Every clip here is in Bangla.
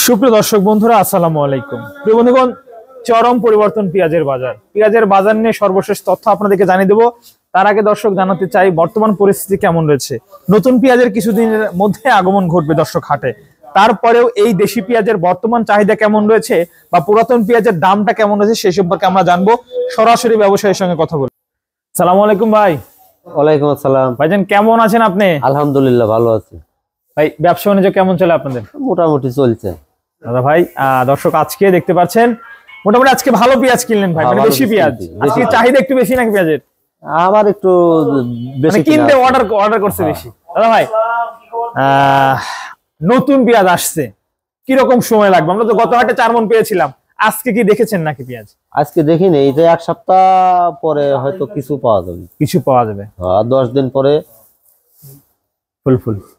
সুপ্রিয় দর্শক বন্ধুরা, আসসালামু আলাইকুম। প্রিয় বন্ধুগণ, চরম পরিবর্তন পেঁয়াজের বাজার। পেঁয়াজের বাজার নিয়ে সর্বশেষ তথ্য আপনাদেরকে জানিয়ে দেবো। তার আগে দর্শক জানাতে চাই বর্তমান পরিস্থিতি কেমন রয়েছে। নতুন পেঁয়াজের কিছুদিনের মধ্যে আগমন ঘটবে দর্শক হাটে। তারপরেও এই দেশি পেঁয়াজের বর্তমান চাহিদা কেমন রয়েছে বা পুরাতন পেঁয়াজের দামটা কেমন রয়েছে সেই সম্পর্কে আমরা জানবো। সরাসরি ব্যবসায়ীর সঙ্গে কথা বলবো। আসসালামু আলাইকুম ভাই। ওয়ালাইকুম আসসালাম। ভাইজান কেমন আছেন আপনি? আলহামদুলিল্লাহ ভালো আছি ভাই। ব্যবসা বাণিজ্য কেমন চলে আপনাদের? মোটামুটি চলছে দাদা ভাই। দর্শক আজকে দেখতে পাচ্ছেন মোটামুটি আজকে ভালো পেঁয়াজ কিনলেন ভাই, মানে বেশি পেঁয়াজ। আজকে চাহিদা একটু বেশি নাকি পেঁয়াজের? আমার একটু বেশি কিনতে অর্ডার করছে বেশি। দাদা ভাই, নতুন পেঁয়াজ আসছে, কিরকম সময় লাগবে? আমরা তো গত হাটে 4 মণ পেয়েছিলাম, আজকে কি দেখেছেন নাকি পেঁয়াজ? আজকে দেখিনি, এই যে 1 সপ্তাহ পরে হয়তো কিছু পাওয়া যাবে। কিছু পাওয়া যাবে, 10 দিন পরে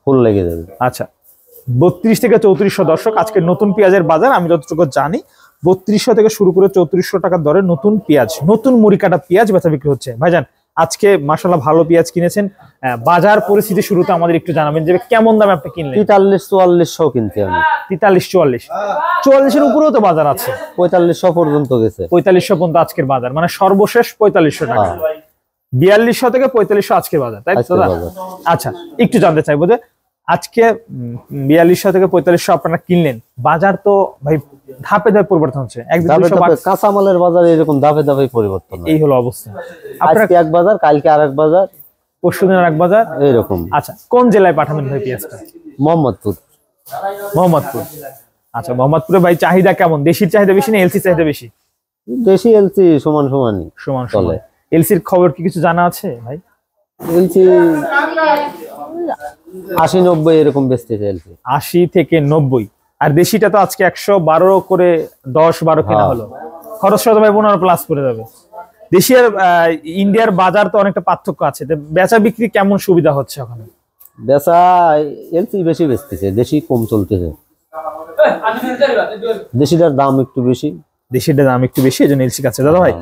ফুল লেগে যাবে। আচ্ছা, 32 থেকে 3400 দর্শক আজকে নতুন পেঁয়াজের বাজার। আমি যতটুকু জানি 3200 থেকে শুরু করে 3400 টাকার দরে নতুন পেঁয়াজ, নতুন মুড়ি কাটা পেঁয়াজ বেচা বিক্রি হচ্ছে। ভাইজান আজকে মাশাআল্লাহ ভালো পেঁয়াজ কিনেছেন। বাজার পরিস্থিতি শুরুতে আমাদের একটু জানাবেন যে কেমন দামে আপনি কিনলেন? 43-4400 কিনতে আমি। 43-44 এর উপরেও তো বাজার আছে, 4500 পর্যন্ত গেছে। 4500 পর্যন্ত আজকের বাজার, মানে সর্বশেষ 4500 টাকা। 4200 থেকে 4500 আজকের বাজার, তাই তো? আচ্ছা, একটু জানতে চাইবো যে আজকে 4200 থেকে 4500 আপনারা কিনলেন, বাজার তো ভাই ধাপে ধাপে পরিবর্তন হচ্ছে। কাঁচামালের বাজার এরকম ধাপে ধাপে পরিবর্তন, এই হলো অবস্থা। আজকে এক বাজার, কালকে আরেক বাজার, পরশুদিন আরেক বাজার, এইরকম। আচ্ছা, কোন জেলায় পাঠাবেন ভাই পেঁয়াজটা? মোহাম্মদপুর। আচ্ছা, মোহাম্মদপুরে ভাই চাহিদা কেমন? দেশির চাহিদা বেশি না এলসি চাহিদা বেশি? দেশি এলসি সমান চলে। এলসির খবর কি কিছু জানা আছে ভাই? এলসি 80-90 এরকম বেচতেছে এলসি। 80 থেকে 90। আর দেশিটা তো আজকে 112 করে 10-12 কেনা হলো। খরচ সহ ভাই 15+ পড়ে যাবে। দেশি আর ইন্ডিয়ার বাজার তো অনেকটা পার্থক্য আছে। বেচা বিক্রি কেমন সুবিধা হচ্ছে ওখানে? বেচা এলসি বেশি বেচতেছে, দেশি কম চলতেছে। দেশিটার দাম একটু বেশি। দেশিটার দাম একটু বেশি, এজন্য এলসি কাছে। দাদা ভাই,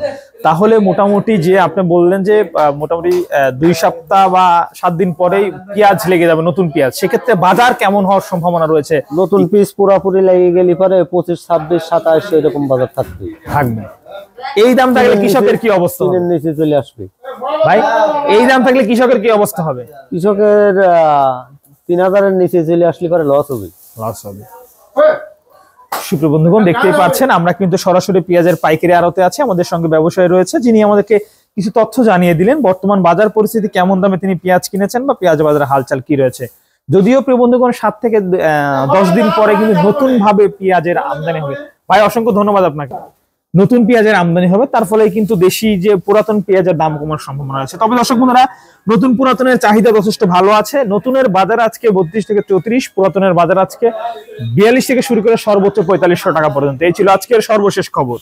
তাহলে মোটামুটি যে আপনি বললেন যে মোটামুটি 2 সপ্তাহ বা 7 দিন পরেই পেঁয়াজ লেগে যাবে, নতুন পেঁয়াজ, সেক্ষেত্রে বাজার কেমন হওয়ার সম্ভাবনা রয়েছে? নতুন পিস পুরাপুরি লেগে গেলে পরে 25, 26, 27 এরকম বাজার থাকবে। এই দাম থাকলে কৃষকের কি অবস্থা? নিচে চলে আসবে ভাই। এই দাম থাকলে কৃষকের কি অবস্থা হবে? কৃষকের 3000 এর নিচে চলে আসলে পরে লস হবে। সুপ্রিয় বন্ধুগণ, দেখতেই পাচ্ছেন আমরা কিন্তু সরাসরি পেঁয়াজের পাইকারি আড়তে আছে। আমাদের সঙ্গে ব্যবসায়ী রয়েছে, যিনি আমাদেরকে কিছু তথ্য জানিয়ে দিলেন বর্তমান বাজার পরিস্থিতি কেমন দামে তিনি পেঁয়াজ কিনেছেন বা পেঁয়াজ বাজারে হালচাল কি রয়েছে। যদিও প্রিয় বন্ধুগণ 7 থেকে 10 দিন পরে কিন্তু নতুন ভাবে পেঁয়াজের আমদানি হবে। ভাই অসংখ্য ধন্যবাদ আপনাকে। নতুন পেঁয়াজের আমদানি হবে, তার ফলে কিন্তু দেশি যে পুরাতন পেঁয়াজের দাম কমার সম্ভাবনা আছে। তবে দর্শক বন্ধুরা, নতুন পুরাতনের চাহিদা যথেষ্ট ভালো আছে। নতুনের বাজার আজকে 32 থেকে 34, পুরাতনের বাজার আজকে 42 থেকে শুরু করে সর্বোচ্চ 4500 টাকা পর্যন্ত। এই ছিল আজকের সর্বশেষ খবর।